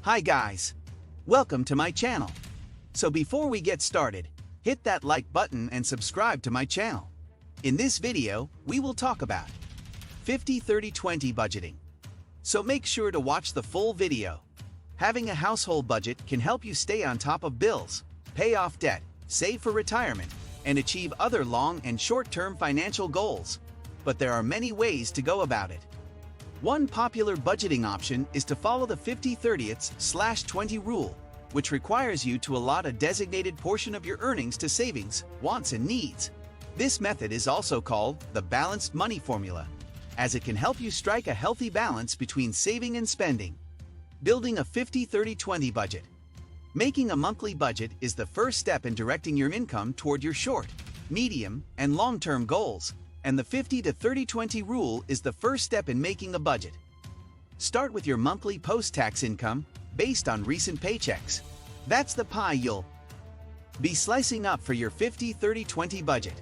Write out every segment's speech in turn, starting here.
Hi guys! Welcome to my channel. So before we get started, hit that like button and subscribe to my channel. In this video, we will talk about 50-30-20 budgeting. So make sure to watch the full video. Having a household budget can help you stay on top of bills, pay off debt, save for retirement, and achieve other long and short-term financial goals. But there are many ways to go about it. One popular budgeting option is to follow the 50-30/20 rule, which requires you to allot a designated portion of your earnings to savings, wants, and needs. This method is also called the balanced money formula, as it can help you strike a healthy balance between saving and spending. Building a 50-30-20 budget. Making a monthly budget is the first step in directing your income toward your short, medium, and long-term goals, and the 50-30-20 rule is the first step in making a budget. Start with your monthly post-tax income based on recent paychecks. That's the pie you'll be slicing up for your 50-30-20 budget.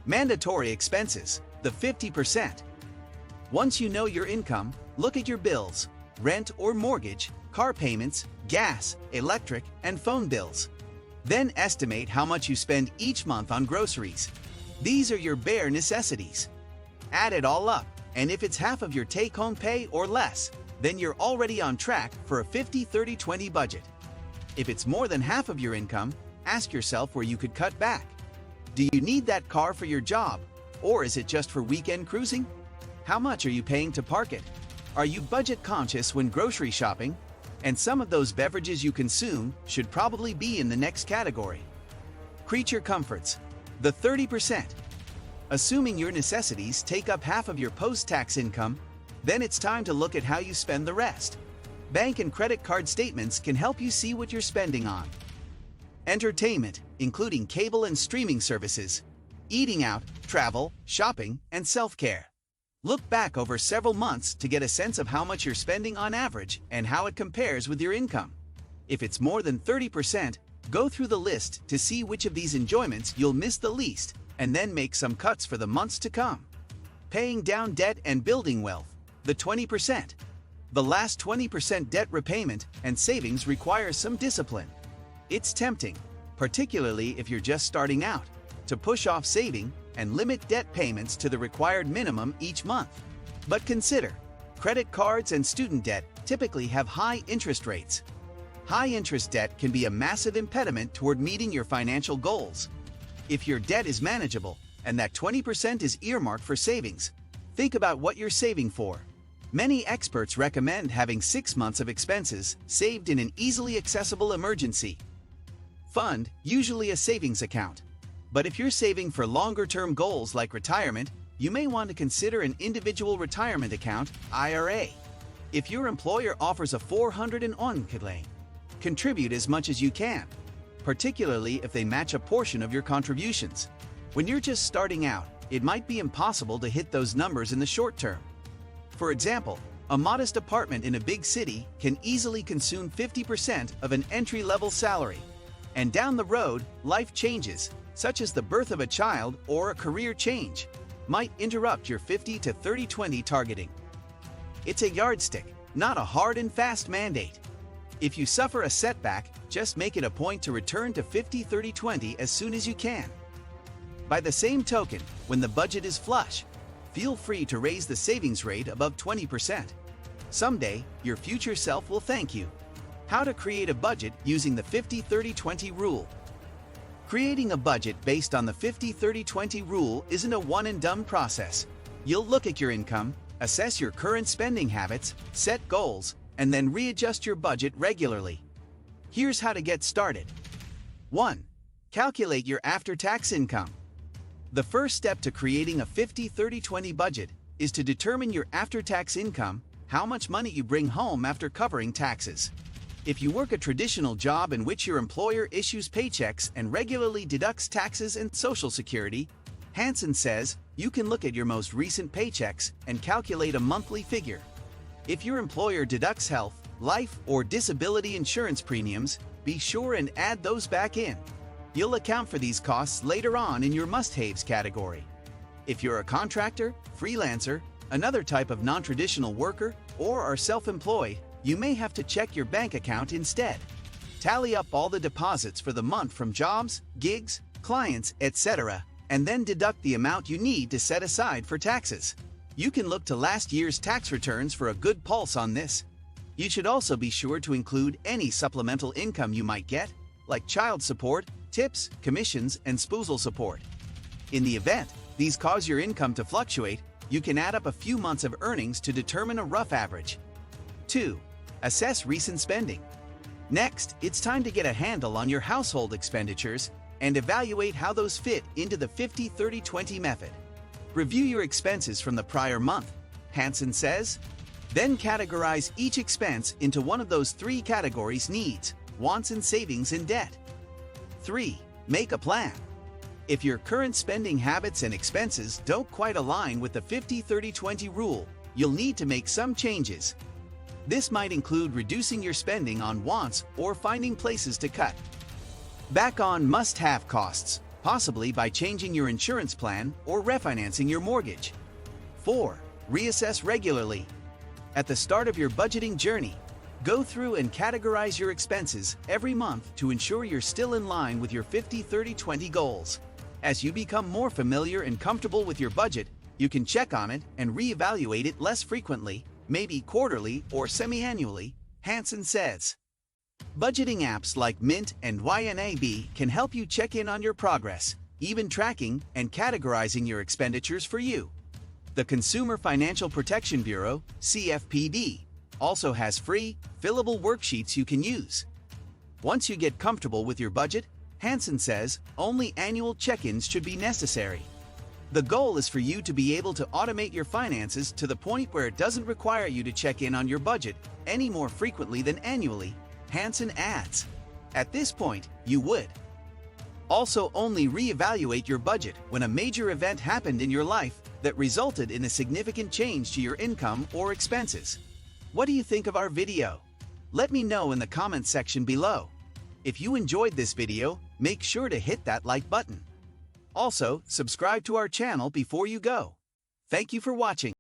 Mandatory expenses, the 50%. Once you know your income, look at your bills, rent or mortgage, car payments, gas, electric, and phone bills. Then estimate how much you spend each month on groceries. These are your bare necessities. Add it all up, and if it's half of your take-home pay or less, then you're already on track for a 50-30-20 budget. If it's more than half of your income, ask yourself where you could cut back. Do you need that car for your job, or is it just for weekend cruising? How much are you paying to park it? Are you budget conscious when grocery shopping? And some of those beverages you consume should probably be in the next category. Creature comforts, the 30%. Assuming your necessities take up half of your post-tax income, then it's time to look at how you spend the rest. Bank and credit card statements can help you see what you're spending on. Entertainment, including cable and streaming services, eating out, travel, shopping, and self-care. Look back over several months to get a sense of how much you're spending on average and how it compares with your income. If it's more than 30%, go through the list to see which of these enjoyments you'll miss the least, and then make some cuts for the months to come. Paying down debt and building wealth, the 20%. The last 20% debt repayment and savings requires some discipline. It's tempting, particularly if you're just starting out, to push off saving and limit debt payments to the required minimum each month. But consider, credit cards and student debt typically have high interest rates. High-interest debt can be a massive impediment toward meeting your financial goals. If your debt is manageable and that 20% is earmarked for savings, think about what you're saving for. Many experts recommend having 6 months of expenses saved in an easily accessible emergency fund, usually a savings account. But if you're saving for longer-term goals like retirement, you may want to consider an individual retirement account, IRA. If your employer offers a 401k, contribute as much as you can, particularly if they match a portion of your contributions. When you're just starting out, it might be impossible to hit those numbers in the short term. For example, a modest apartment in a big city can easily consume 50% of an entry-level salary. And down the road, life changes, such as the birth of a child or a career change, might interrupt your 50-30-20 targeting. It's a yardstick, not a hard and fast mandate. If you suffer a setback, just make it a point to return to 50-30-20 as soon as you can. By the same token, when the budget is flush, feel free to raise the savings rate above 20%. Someday, your future self will thank you. How to create a budget using the 50-30-20 rule. Creating a budget based on the 50-30-20 rule isn't a one-and-done process. You'll look at your income, assess your current spending habits, set goals, and then readjust your budget regularly. Here's how to get started. 1. Calculate your after-tax income. The first step to creating a 50-30-20 budget is to determine your after-tax income, how much money you bring home after covering taxes. If you work a traditional job in which your employer issues paychecks and regularly deducts taxes and Social Security, Hansen says you can look at your most recent paychecks and calculate a monthly figure. If your employer deducts health, life, or disability insurance premiums, be sure and add those back in. You'll account for these costs later on in your must-haves category. If you're a contractor, freelancer, another type of non-traditional worker, or are self-employed, you may have to check your bank account instead. Tally up all the deposits for the month from jobs, gigs, clients, etc., and then deduct the amount you need to set aside for taxes. You can look to last year's tax returns for a good pulse on this. You should also be sure to include any supplemental income you might get, like child support, tips, commissions, and spousal support. In the event these cause your income to fluctuate, you can add up a few months of earnings to determine a rough average. 2. Assess recent spending. Next, it's time to get a handle on your household expenditures and evaluate how those fit into the 50-30-20 method. Review your expenses from the prior month, Hansen says. Then categorize each expense into one of those three categories: needs, wants, and savings and debt. 3. Make a plan. If your current spending habits and expenses don't quite align with the 50-30-20 rule, you'll need to make some changes. This might include reducing your spending on wants or finding places to cut. Back on must-have costs, possibly by changing your insurance plan or refinancing your mortgage. 4. Reassess regularly. At the start of your budgeting journey, go through and categorize your expenses every month to ensure you're still in line with your 50-30-20 goals. As you become more familiar and comfortable with your budget, you can check on it and reevaluate it less frequently, maybe quarterly or semi-annually, Hansen says. Budgeting apps like Mint and YNAB can help you check in on your progress, even tracking and categorizing your expenditures for you. The Consumer Financial Protection Bureau, CFPB, also has free, fillable worksheets you can use. Once you get comfortable with your budget, Hansen says only annual check-ins should be necessary. The goal is for you to be able to automate your finances to the point where it doesn't require you to check in on your budget any more frequently than annually, Hansen adds. At this point, you would also only reevaluate your budget when a major event happened in your life that resulted in a significant change to your income or expenses. What do you think of our video? Let me know in the comments section below. If you enjoyed this video, make sure to hit that like button. Also, subscribe to our channel before you go. Thank you for watching.